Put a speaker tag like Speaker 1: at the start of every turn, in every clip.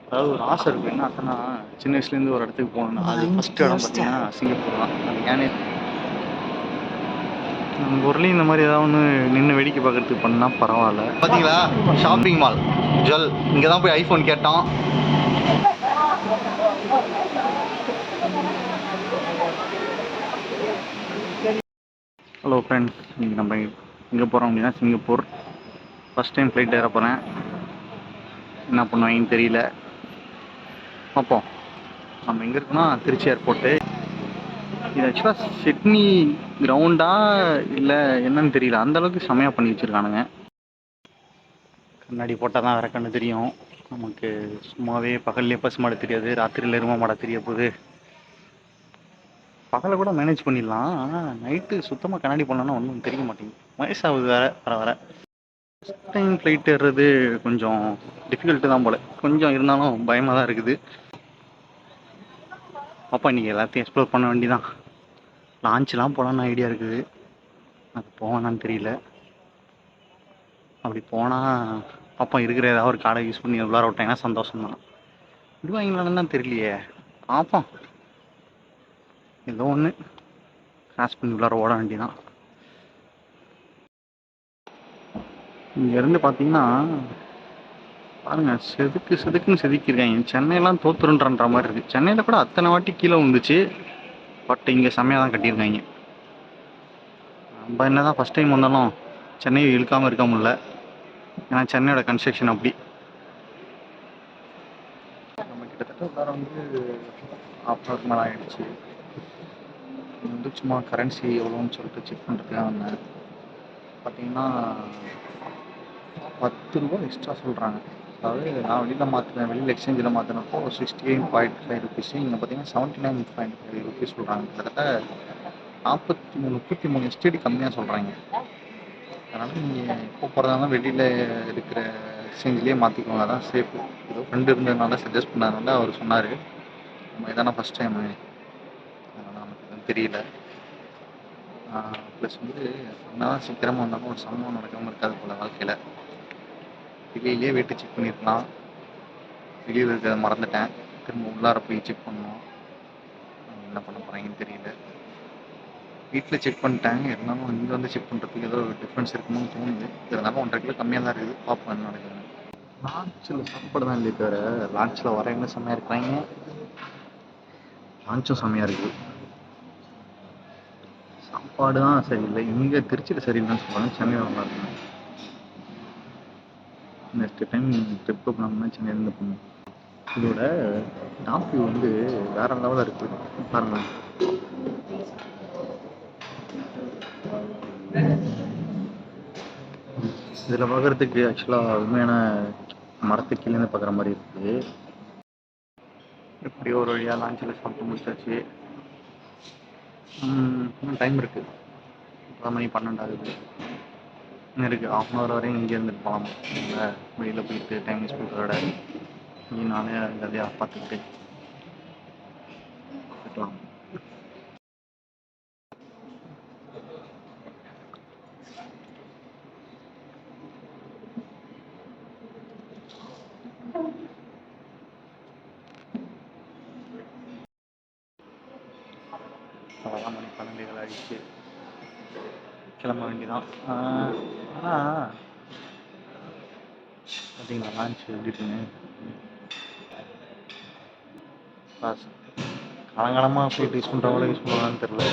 Speaker 1: அதாவது ஒரு ஆசை இருக்கும். என்ன ஆசைன்னா, சின்ன வயசுலேருந்து ஒரு இடத்துக்கு போகணும்னா, அது ஃபஸ்ட்டு இடம் பார்த்தீங்கன்னா சிங்கப்பூர் தான். அது ஏன்னே நம்ம ஊர்லேயும் இந்த மாதிரி ஏதாவது ஒன்று நின்று வேடிக்கை பார்க்கறதுக்கு பண்ணால் பரவாயில்ல. பார்த்தீங்களா, ஷாப்பிங் மால் ஜுவல் இங்கே தான் போய் ஐஃபோன் கேட்டோம். ஹலோ ஃப்ரெண்ட்ஸ், இன்றைக்கி நம்ம எங்கே போகிறோம் அப்படின்னா சிங்கப்பூர். ஃபஸ்ட் டைம் ஃப்ளைட் ஏற போகிறேன். என்ன பண்ணுவாங்கன்னு தெரியல, பார்ப்போம். நம்ம எங்கே இருக்கோம்னா திருச்சி ஏர்போர்ட்டு. இது ஆக்சுவலாக சிட்னி கிரவுண்டா இல்லை என்னன்னு தெரியல, அந்தளவுக்கு செமையாக பண்ணி வச்சுருக்கானுங்க. கண்ணாடி போட்டால் தான் வேறு கண்ணு தெரியும். நமக்கு சும்மாவே பகல்லே பசு மாட தெரியாது, ராத்திரியில் எருமை மாட தெரிய போகுது. பகலை கூட மேனேஜ் பண்ணிடலாம், ஆனால் நைட்டு சுத்தமாக கண்ணாடி போடலன்னா ஒன்றும் தெரிய மாட்டேங்குது. வயசாகுது வேறு வர வர. ஃபஸ்ட் டைம் ஃப்ளைட் ஏறுறது கொஞ்சம் டிஃபிகல்ட்டு தான் போல், கொஞ்சம் இருந்தாலும் பயமாக தான் இருக்குது. அப்பா இன்றைக்கி எல்லாத்தையும் எக்ஸ்ப்ளோர் பண்ண வேண்டிதான். லான்ச்லாம் போகலான்னு ஐடியா இருக்குது, அது போவேனான்னு தெரியல. அப்படி போனால் அப்பா இருக்கிற ஏதாவது ஒரு கார்டை யூஸ் பண்ணி உள்ளார விட்டாங்கன்னா சந்தோஷம் தான். விடுவாங்களான்னு தான் தெரியலையே, பார்ப்போம். ஏதோ ஒன்று கிராஸ் பண்ணி உள்ளார ஓட வேண்டியதான். இங்கேருந்து பார்த்தீங்கன்னா பாருங்க, செதுக்குன்னு செதுக்கியிருக்காங்க. சென்னையெல்லாம் தோத்துருன்ற மாதிரி இருக்குது. சென்னையில் கூட அத்தனை வாட்டி கீழே வந்துச்சு, பட் இங்கே செம்மையாக தான் கட்டியிருக்காங்க. நம்ம என்ன தான் ஃபஸ்ட் டைம் வந்தாலும் சென்னையை இழுக்காமல் இருக்க முடியல, ஏன்னா சென்னையோட கன்ஸ்ட்ரக்ஷன் அப்படி. நம்ம கிட்டத்தட்ட உள்ளார வந்து ½ மேலே ஆகிடுச்சு. வந்து சும்மா கரன்சி எவ்வளோன்னு சொல்லிட்டு செக் பண்ணுறதுக்காக வந்தேன். பார்த்தீங்கன்னா 10 ரூபா எக்ஸ்ட்ரா சொல்கிறாங்க. அதாவது நான் வெளியில் மாற்றினேன், வெளியில் எக்ஸ்சேஞ்சில் மாற்றினப்போ 68.5 ருபீஸு, இங்கே பார்த்தீங்கன்னா 79.5 ருபீஸ் சொல்கிறாங்க. கிட்டத்தட்ட 33 எஸ்டிடி கம்மியாக சொல்கிறாங்க. அதனால் நீங்கள் எப்போ போகிறதாலும் வெளியில் இருக்கிற எக்ஸ்சேஞ்சிலே மாற்றிக்கோங்க, அதான் சேஃபு. ஏதோ ஃப்ரெண்டு இருந்ததுனால சஜஸ்ட் பண்ணாதனால அவர் சொன்னார். நம்ம இதான ஃபஸ்ட் டைமு, அதனால் நமக்கு எதுவும் தெரியல. ப்ளஸ் வந்து என்னதான் சீக்கிரமாக வந்தாலும் ஒரு சம்பவம் நடக்காமல் இருக்காது போல் வாழ்க்கையில். வெளியிலே வெயிட்டு செக் பண்ணியிருக்கலாம், வெளியில் இருக்கிறத மறந்துட்டேன். திரும்ப உள்ளார போய் செக் பண்ணோம், என்ன பண்ண போகிறாங்கன்னு தெரியல. வீட்டில் செக் பண்ணிட்டாங்க, இருந்தாலும் இங்கே வந்து செக் பண்ணுறதுக்கு ஏதோ டிஃப்ரென்ஸ் இருக்குமோன்னு தோணுது. இருந்தாலும் 1.5 கிலோ கம்மியாக தான் இருக்குது, பார்ப்போம் என்ன நடக்குதுன்னு. லான்ச்சில் சாப்பாடு தான் இல்லையே தவிர, லான்ச்சில் வர என்ன செம்மையாக இருக்கிறாங்க, லான்ச்சும் செம்மையாக இருக்குது. சாப்பாடு தான் சரியில்லை. இங்கே திருச்சியில் சரியில்லைன்னு சொல்கிறாங்க, சென்னையில் நல்லா இருக்குங்க. நெக்ஸ்ட் டைம் ட்ரிப்பு போனோம்னா சென்னையிலேருந்து போகணும். இதோட டாப் வியூ வந்து வேற லெவலில் இருக்குது பாருங்க. இதில் பார்க்குறதுக்கு ஆக்சுவலாக உண்மையான மரத்துக்கு கீழேருந்து பார்க்குற மாதிரி இருக்குது. எப்படியோ ஒரு வழியாக லான்ச்சில் சாப்பிட்டு முடிச்சாச்சு. இன்னும் டைம் இருக்குது, 12 ஆகுது. இன்னும் இருக்குது ½ வரையும் இங்கே இருந்துட்டு போகலாமா. வெளியில் போயிட்டு டைம் வேஸ்ட் பண்ணுறதோட இங்கே நானே ஜாலியாக பார்த்துக்கிட்டு இருக்கலாம். அவ்வளோதான், மணி 12 ஆகிடுச்சு, கிளம்ப வேண்டியதான். ஆனால் பார்த்தீங்களா லான்ச் எப்படி இருக்குன்னு. காலங்காலமாக ஃப்ளைட் யூஸ் பண்ணுறவங்கள யூஸ் பண்ணுவாங்கன்னு தெரில.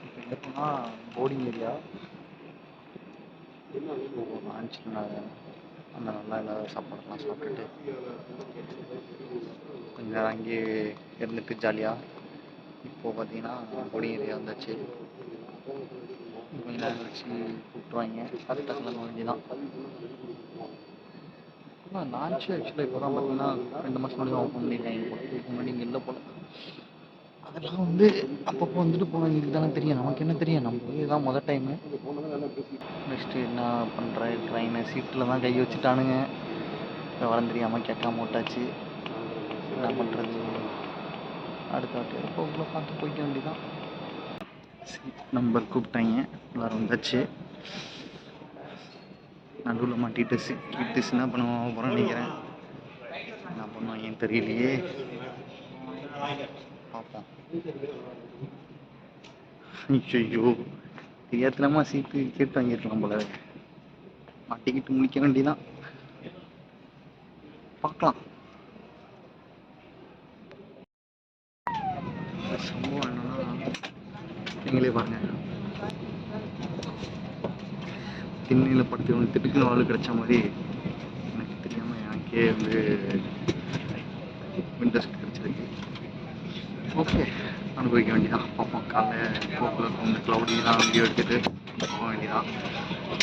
Speaker 1: இப்போ எங்கே போனால் போர்டிங் ஏரியா லான்ச்சில் அந்த நல்லா இல்லாத சாப்பாடெல்லாம் சாப்பிட்டுட்டு கொஞ்ச நேரம் அங்கேயே இருந்துட்டு ஜாலியாக. இப்போது பார்த்தீங்கன்னா போர்டிங் ஏரியா வந்தாச்சு. கொஞ்ச நேரம் கழிச்சு கூப்பிட்டுருவாங்க, கரெக்டாக கிளம்ப வேண்டியதான். லான்ச்சு ஆக்சுவலாக இப்போ தான் பார்த்தீங்கன்னா 2 மாதம் முன்னாடி ஓப்பன் பண்ணியிருக்காங்க போல, இதுக்கு முன்னாடி இங்கே இல்லை போல். அதெல்லாம் வந்து அப்பப்போ வந்துட்டு போனவங்களுக்கு தானே தெரியும், நமக்கு என்ன தெரியும். நம்ம இதுதான் மொதல் டைமு. நெக்ஸ்ட்டு என்ன பண்ணுற ட்ரெயினை சீட்டில் தான் கை வச்சுட்டானுங்க, விவரம் தெரியாமல் கேட்காம விட்டாச்சு. என்ன பண்ணுறது, அடுத்த வாட்டி போக்குள்ள பார்த்து போய்க்க வேண்டியதான். சீட் நம்பர் கூப்பிட்டாங்க, எல்லோரும் வந்தாச்சு. நடுவில் மாட்டிட்டு சிக்கிட்டு என்ன பண்ணுவோம் போகிறோம் நினைக்கிறேன். என்ன பண்ணுவாங்கன்னு தெரியலையே, பார்ப்போம். ஐயோ, தெரியாதனமா சீட்டு கேட்டு வாங்கிருக்கலாம் போல. மாட்டிக்கிட்டு முடிக்க வேண்டியதான். பார்க்கலாம். சம்பவம் என்னன்னா, நீங்களே பாருங்க, திண்ணையில் படுத்து திட்டுக்குன்னு வாழ் கிடைச்ச மாதிரி எனக்கு தெரியாமல் எனக்கே வந்து விண்டோஸ் கிடைச்சிருக்கு. ஓகே, அனுபவிக்க வேண்டியதான். பார்ப்போம். காலைல போக்குல வந்து க்ளவுடிலாம் வீடியோ எடுத்துகிட்டு போக வேண்டியதான்.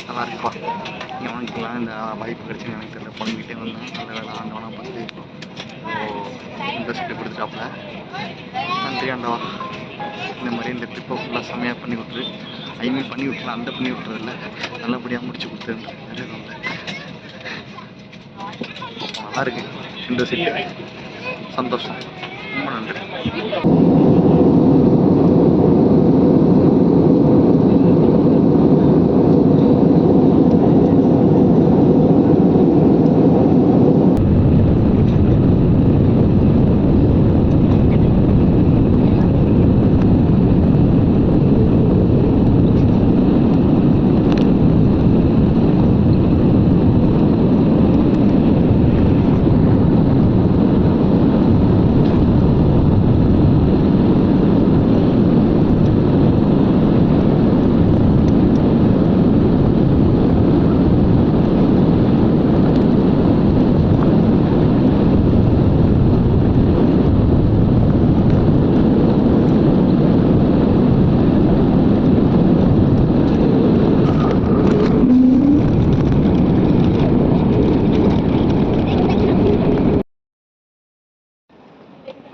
Speaker 1: நல்லா இருக்குப்பா. எவனுக்குலாம் இந்த வாய்ப்பு கிடைச்சுன்னு எனக்கு தெரியல. புலம்பிகிட்டே வந்தேன். நல்ல வேலை ஆண்டவனா பார்த்து விண்டோஸ் கொடுத்துட்டாப்புல. நன்றி ஆண்டவா. இந்த மாதிரி இந்த ட்ரிப்பை ஃபுல்லாக செம்மையாக பண்ணி விட்டுரு. பண்ணி விட்டுலாம், அந்த பண்ணி விட்டுறதில்ல, நல்லபடியாக முடிச்சு கொடுத்துருந்தேன். வேறு எதுவும் இல்லை. நல்லா இருக்கு இந்த சீட்டு. சந்தோஷம். ரொம்ப நன்றி.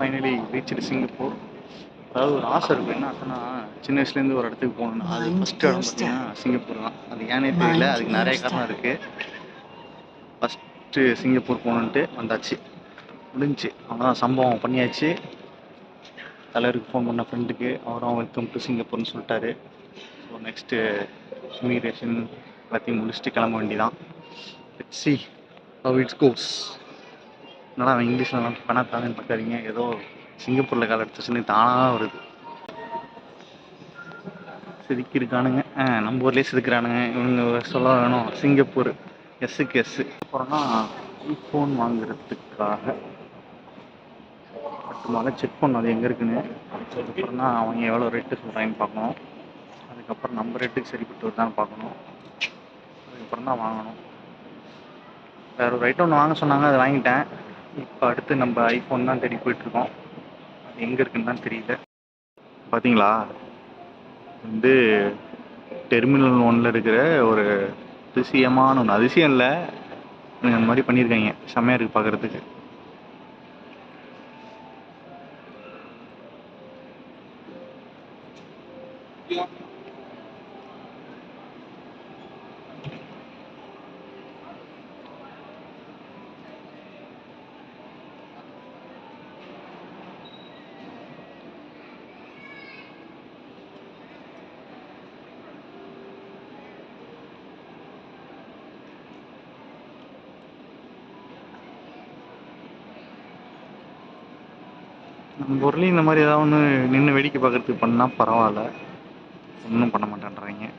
Speaker 1: Finally reached Singapore. அதாவது ஒரு ஆசை இருக்கும். என்ன ஆசைன்னா, சின்ன வயசுலேருந்து ஒரு இடத்துக்கு போகணுன்னா அது ஃபஸ்ட்டு இடம் பார்த்தீங்கன்னா சிங்கப்பூர் தான். அது ஏன்னே தெரியல, அதுக்கு நிறைய காரணம் இருக்குது. ஃபஸ்ட்டு சிங்கப்பூர் போகணுன்ட்டு வந்தாச்சு, முடிஞ்சு. அவ்வளோதான், சம்பவம் பண்ணியாச்சு. தலைவருக்கு ஃபோன் பண்ண ஃப்ரெண்டுக்கு, அவரும் வெல்கம் டு சிங்கப்பூர்னு சொல்லிட்டாரு. ஸோ நெக்ஸ்ட்டு இமிக்ரேஷன் எல்லாத்தையும் முடிச்சுட்டு கிளம்ப வேண்டியதான். Let's see how it goes. என்னடா அவன் இங்கிலீஷில் நல்லா பண்ணாதானு பார்க்காதீங்க, ஏதோ சிங்கப்பூரில் கால் எடுத்துச்சுன்னு தானாக வருது. செதுக்கிருக்கானுங்க. நம்ம ஊர்லேயே செதுக்கிறானுங்க. இவங்க சொல்ல வேணும், சிங்கப்பூர் எஸ்ஸுக்கு எஸ்ஸு. அப்புறம்னா ஐஃபோன் வாங்குறதுக்காக மட்டுமாக செக் பண்ணணும் அது எங்கே இருக்குன்னு. அதுக்கப்புறம் தான் அவங்க எவ்வளோ ரேட்டு சொல்கிறாங்கன்னு பார்க்கணும். அதுக்கப்புறம் நம்ம ரேட்டுக்கு சரிப்பட்டு வருதான்னு பார்க்கணும். அதுக்கப்புறம் தான் வாங்கணும். வேறு ஒரு ஐட்டம் ஒன்று வாங்க சொன்னாங்க, அதை வாங்கிட்டேன். இப்போ அடுத்து நம்ம ஐஃபோன் தான் தேடி போயிட்டுருக்கோம். அது எங்கே இருக்குன்னு தான் தெரியல. பார்த்தீங்களா, வந்து டெர்மினல் 1 இருக்கிற ஒரு அதிசயமான ஒன்று. அதிசயம் இல்லை, அந்த மாதிரி பண்ணியிருக்காங்க. செம்மையாக இருக்குது பார்க்குறதுக்கு. நம்ம ஊர்லேயும் இந்த மாதிரி ஏதாவது ஒன்று நின்று வேடிக்கை பார்க்குறதுக்கு பண்ணால் பரவாயில்ல. ஒன்றும் பண்ண மாட்டேன்றாங்க.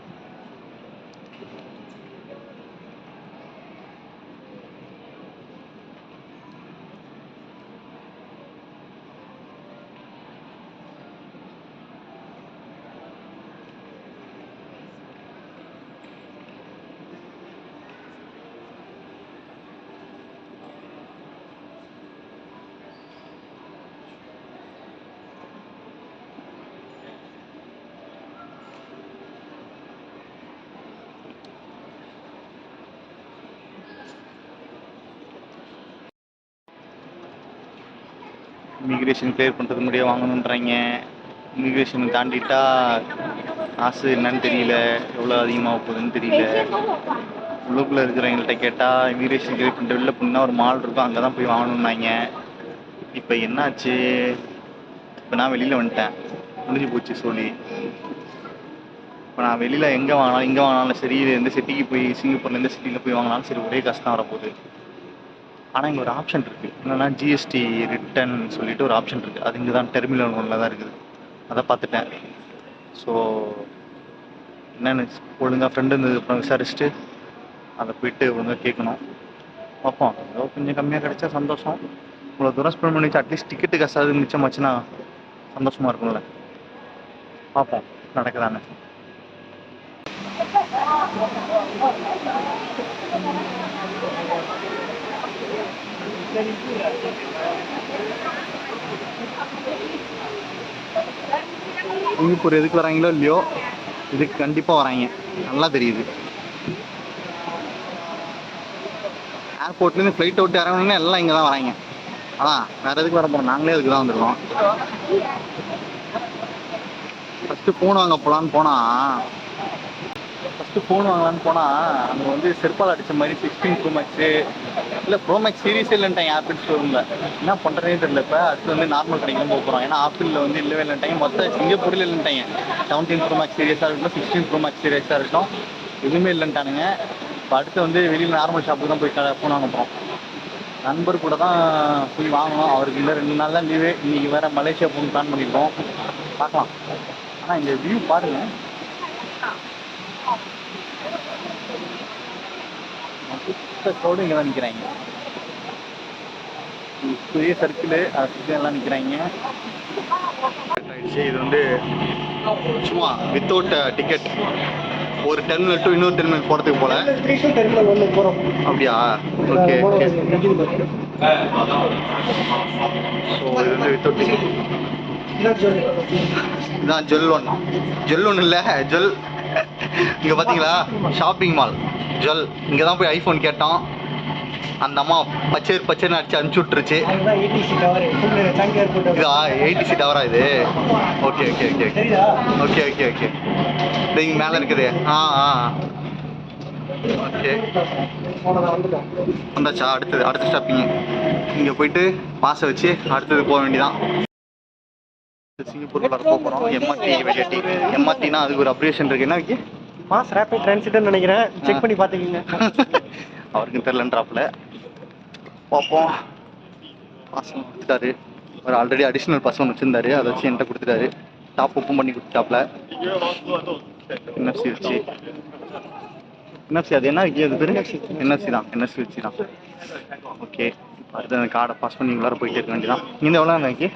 Speaker 1: இமிக்ரேஷன் கிளியர் பண்ணுறது முடிய வாங்கணுன்றாங்க. இமிக்ரேஷன் தாண்டிட்டா காசு என்னன்னு தெரியல, எவ்வளோ அதிகமாக போகுதுன்னு தெரியல. உள்ளுக்குள்ளே இருக்கிறவங்கள்ட்ட கேட்டால் இமிக்ரேஷன் கிளியர் பண்ணிட்டு வெளில போனால் ஒரு மால் இருக்கும், அங்கே தான் போய் வாங்கணுன்னாங்க. இப்போ என்னாச்சு, இப்போ நான் வெளியில் வந்துட்டேன், முடிஞ்சு போச்சு சொல்லி. இப்போ நான் வெளியில் எங்கே வாங்கினாலும் இங்கே வாங்கினாலும் சரி, இது எந்த சிட்டிக்கு போய் சிங்கப்பூர்லேருந்து சிட்டியில் போய் வாங்கினாலும் சரி ஒரே காசு தான் வரப்போகுது. ஆனால் இங்கே ஒரு ஆப்ஷன் இருக்குது, என்னென்னா ஜிஎஸ்டி ரிட்டர்ன் சொல்லிட்டு ஒரு ஆப்ஷன் இருக்குது. அது இங்கே தான் டெர்மினல் 1 தான் இருக்குது. அதை பார்த்துட்டேன். ஸோ என்னென்னு ஒழுங்காக ஃப்ரெண்டு இருந்தது அப்புறம் விசாரிச்சுட்டு அதை போயிட்டு ஒழுங்காக கேட்கணும். பார்ப்போம், ஏதோ கொஞ்சம் கம்மியாக கிடைச்சா சந்தோஷம். இவ்வளோ தூரம் ஸ்பெண்ட் பண்ணி வச்சு அட்லீஸ்ட் டிக்கெட்டு காசாவது மிச்சமாச்சுன்னா சந்தோஷமாக இருக்கும்ல. பார்ப்போம் நடக்குதானே. சிங்கப்பூர் எதுக்கு வராங்களோ இல்லையோ, இதுக்கு கண்டிப்பாக வராங்க, நல்லா தெரியுது. ஏர்போர்ட்லேருந்து ஃப்ளைட் விட்டு இறங்கணுன்னு எல்லாம் இங்கே தான் வராங்க. அதான் வேறு எதுக்கு வர போகிறோம், நாங்களே அதுக்கு தான் வந்துருக்கோம். ஃபஸ்ட்டு ஃபோன் வாங்க போகலான்னு போனால் அங்கே வந்து செருப்பால் அடித்த மாதிரி 16 Pro Max இல்லை Pro Max சீரிஸே இல்லைன்ட்டாங்க ஆப்பிள் ஸ்டோரில். என்ன பண்ணுறதே தெரியல. இப்போ அடுத்து வந்து நார்மல் கடைக்கு போக போகிறோம். ஏன்னா ஆப்பிளில் வந்து இல்லவே இல்லைன்ட்டாங்க, மொத்தம் சிங்கப்பூரில் இல்லைன்ட்டாங்க. 17 Pro Max சீரியஸாக இருக்கட்டும், 16 Pro Max சீரியஸாக இருக்கட்டும், எதுவுமே இல்லைன்ட்டானுங்க. இப்போ அடுத்து வந்து வெளியில் நார்மல் ஷாப்புக்கு தான் போய் ஃபோன் வாங்க போகிறோம். நண்பர் கூட தான் போய் வாங்கணும். அவருக்கு இல்லை 2 நாள் தான் லீவு. இன்றைக்கி வேறு மலேசியா போகணும் பிளான் பண்ணியிருக்கோம், பார்க்கலாம். ஆனால் இந்த வியூ பாருங்கள், க்ரௌடு இங்கே தான் நிற்கிறாங்க. பெரிய சர்க்கிளு அதை சுற்றி எல்லாம் நிற்கிறாங்க. ஆயிடுச்சு. இது வந்து சும்மா வித்தவுட் டிக்கெட் ஒரு டெர்மினல் டு இன்னொரு டெர்மினல் போகிறதுக்கு போல. அப்படியா? Okay okay. ஸோ இது வந்து வித்தவுட் டிக்கெட். இதுதான் ஜுவல் ஒன் இல்லை, ஜுவல். இங்கே பார்த்தீங்களா, ஷாப்பிங் மால் ஜுவல். இங்கே தான் போய் ஐஃபோன் கேட்டோம். அந்த அம்மா பச்சைன்னு அடிச்சு அனுப்பிச்சி விட்டுருச்சு. இதா ATC டவரா இது? Okay okay okay okay okay okay. இது இங்கே மேலே இருக்குது. ஓகே வந்தாச்சா? அடுத்த ஸ்டாப்பிங்க இங்கே போயிட்டு பாஸை வச்சு அடுத்தது போக வேண்டியதான். சிங்கப்பூர் போக போகிறோம். MRT வெளியேட்டி. MRTனா அதுக்கு ஒரு அப்ரிவேஷன் இருக்குது. என்ன வைக்க
Speaker 2: மாஸ் ரேபிட் டிரான்சிட்னு நினைக்கிறேன். செக் பண்ணி பார்த்துக்கிங்க.
Speaker 1: அவருக்கும் தெரிலன்றாப்புல. பார்ப்போம். பாஸ் கொடுத்துட்டாரு. அவர் ஆல்ரெடி அடிஷ்னல் பாஸ் ஒன்று வச்சுருந்தாரு, அதை வச்சு என்கிட்ட கொடுத்துட்டாரு. டாப் ஓப்பன் பண்ணி கொடுத்துட்டாப்புல. NFC வச்சு. NFC அது என்ன வைக்க? அது பேர் NFC வச்சு தான். ஓகே, அடுத்து அந்த கார்டை பாஸ் பண்ணி உள்ளார போயிட்டே இருக்க வேண்டியதான். இந்த எவ்வளோ நாளைக்கு?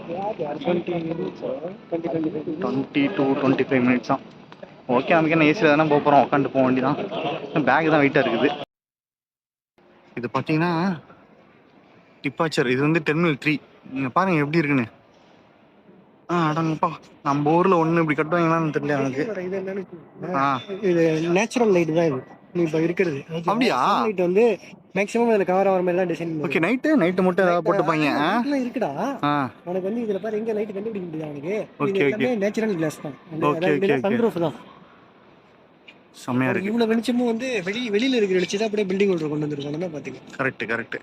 Speaker 1: 20 to 25 minutes தான். ஓகே, நமக்கு என்ன ஏசியில் தானே போகிறோம், உட்காந்து போக வேண்டியதான். பேக் தான் வெயிட்டாக இருக்குது. இது பார்த்தீங்கன்னா டிப்பாச்சர். இது வந்து டெர்மினல் 3. நீங்கள் பாருங்கள் எப்படி இருக்குன்னு. அடங்கப்பா, நம்ம ஊரில் ஒன்று இப்படி கட்டுவாங்களான்னு தெரியல எனக்கு.
Speaker 2: இது நேச்சுரல் லைட் தான். இது நீ இப்போ இருக்கிறது
Speaker 1: அப்படியா?
Speaker 2: லைட் வந்து மேக்ஸிமம் அதில் கவர் ஆகிற மாதிரி தான் டிசைன்.
Speaker 1: ஓகே, நைட்டு மட்டும் ஏதாவது போட்டுப்பாங்க.
Speaker 2: இருக்குடா உனக்கு வந்து இதில் பாரு, எங்கே லைட் கண்டுபிடிக்க முடியாது அவனுக்கு.
Speaker 1: ஓகே ஓகே,
Speaker 2: நேச்சுரல் கிளாஸ் தான்.
Speaker 1: ஓகே ஓகே,
Speaker 2: சன்ரூஃப் தான்.
Speaker 1: செம்மையா இருக்கு.
Speaker 2: இவ்வளோ வெளிச்சமும் வந்து வெளியில் இருக்கிற வெளிச்சு தான் அப்படியே பில்டிங் கொண்டு வந்துருக்காங்க. பார்த்தீங்க?
Speaker 1: கரெக்ட்.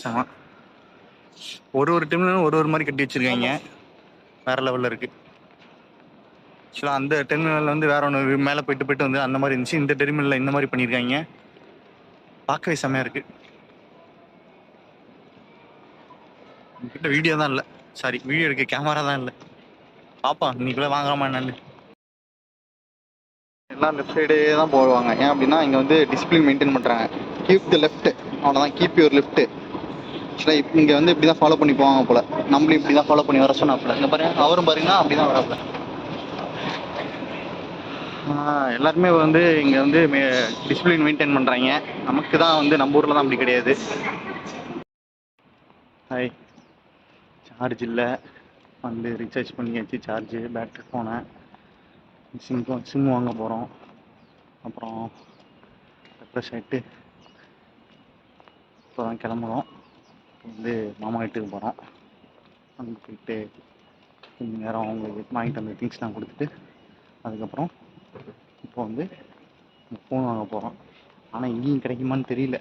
Speaker 1: செம. ஒரு டெர்மினலும் ஒரு மாதிரி கட்டி வச்சிருக்காங்க. வேற லெவலில் இருக்கு. ஆக்சுவலாக அந்த டெர்மினலில் வந்து வேற ஒன்று மேலே போயிட்டு வந்து அந்த மாதிரி இருந்துச்சு. இந்த டெர்மினலில் இந்த மாதிரி பண்ணியிருக்காங்க. பார்க்கவே செம்மையா இருக்கு. என்கிட்ட வீடியோ தான் இல்லை, சாரி வீடியோ எடுக்க கேமரா தான் இல்லை. பாப்பா இன்னைக்குள்ளே வாங்கலாமா என்னன்னு. எல்லாம் லெஃப்ட் சைடே தான் போடுவாங்க. ஏன் அப்படின்னா இங்கே வந்து டிசிப்ளின் மெயின்டைன் பண்ணுறாங்க. கீப் த லெஃப்ட், அவ்வளோதான். Keep your left. ஆக்சுவலாக இங்கே வந்து இப்படி தான் ஃபாலோ பண்ணி போவாங்க போல். நம்மளும் இப்படி தான் ஃபாலோ பண்ணி வர சொன்னாப்புல. இங்கே பாருங்க, அவரும் பாருங்கன்னா அப்படி தான் வராப்புல. எல்லாருமே வந்து இங்கே வந்து டிசிப்ளின் மெயின்டைன் பண்ணுறாங்க. நமக்கு தான் வந்து நம்ம ஊரில் தான் அப்படி கிடையாது. ஹாய், சார்ஜ் இல்லை, வந்து ரீசார்ஜ் பண்ணியாச்சு. சார்ஜு பேட்ரி போனேன். சிம் வாங்க போகிறோம். அப்புறம் ரெஃப்ரெஷ் ஆகிட்டு இப்போ தான் கிளம்புறோம். வந்து மாமா வீட்டுக்கு போகிறோம். அங்கே போயிட்டு கொஞ்சம் நேரம் அவங்களுக்கு வாங்கிட்டு வந்த திங்ஸ்லாம் கொடுத்துட்டு அதுக்கப்புறம் இப்போ வந்து ஃபோன் வாங்க போகிறோம். ஆனால் இங்கேயும் கிடைக்குமான்னு தெரியல.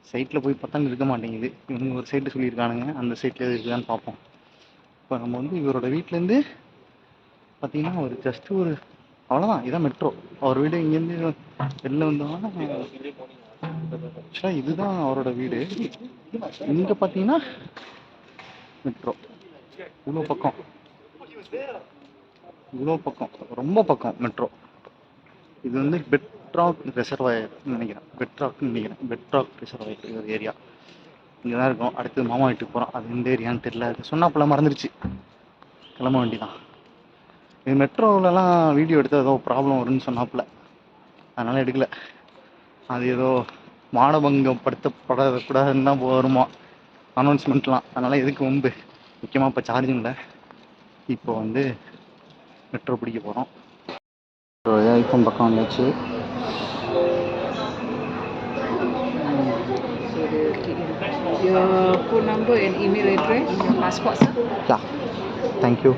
Speaker 1: சைட்டில் போய் பார்த்தா இருக்க மாட்டேங்குது. இவங்க ஒரு சைட்டு சொல்லியிருக்கானுங்க, அந்த சைட்டில் எது இருக்குதான்னு பார்ப்போம். இப்போ நம்ம வந்து இவரோட வீட்டிலேருந்து பார்த்தீங்கன்னா ஒரு ஜஸ்ட்டு ஒரு அவ்வளோதான், இதான் மெட்ரோ. அவர் வீடு இங்கேருந்து வெளில வந்தோம்னா ஆக்சுவலாக இதுதான் அவரோட வீடு. இங்கே பார்த்தீங்கன்னா மெட்ரோ. இவ்வளோ பக்கம், இவ்வளோ பக்கம், ரொம்ப பக்கம் மெட்ரோ. இது வந்து பெட்ராக் ரிசர்வாயர் நினைக்கிறேன், பெட்ராக்னு நினைக்கிறேன், பெட்ராக் ரிசர்வாயர் இது ஒரு ஏரியா. இங்கே தான் இருக்கும். அடுத்து மாமா வீட்டுக்கு போகிறோம். அது எந்த ஏரியான்னு தெரியல, அது சொன்னாப்பெல்லாம் மறந்துடுச்சு. கிளம்ப வேண்டிதான். இது மெட்ரோவிலலாம் வீடியோ எடுத்து ஏதோ ப்ராப்ளம் வரும்னு சொன்னாப்புல, அதனால் எடுக்கலை. அது ஏதோ மானபங்கப்படுத்தப்படக்கூடாதுன்னு தான் வருமா அனௌன்ஸ்மெண்ட்லாம். அதனால் எதுக்கு வம்பு. முக்கியமாக இப்போ சார்ஜிங் இல்லை. இப்போ வந்து மெட்ரோ பிடிக்க போகிறோம். ஐஃபோன் பக்கம் வந்தாச்சு.
Speaker 3: Your phone number and email address, your passport, sir.
Speaker 1: Yeah, thank you.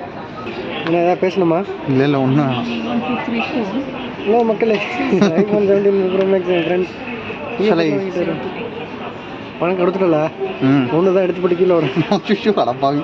Speaker 2: என்ன ஏதாவது பேசணுமா?
Speaker 1: இல்லை இல்லை ஒன்றும்
Speaker 3: 1, 2, 3, 4.
Speaker 2: ஹலோ மக்களே, ஐஃபோன் 17 ப்ரோ மேக்ஸ் என் ஃப்ரெண்ட்ஸ் பணம் கொடுத்துட்டல. ஒன்று தான் எடுத்து படிக்கல ஒரு
Speaker 1: அடப்பாவி.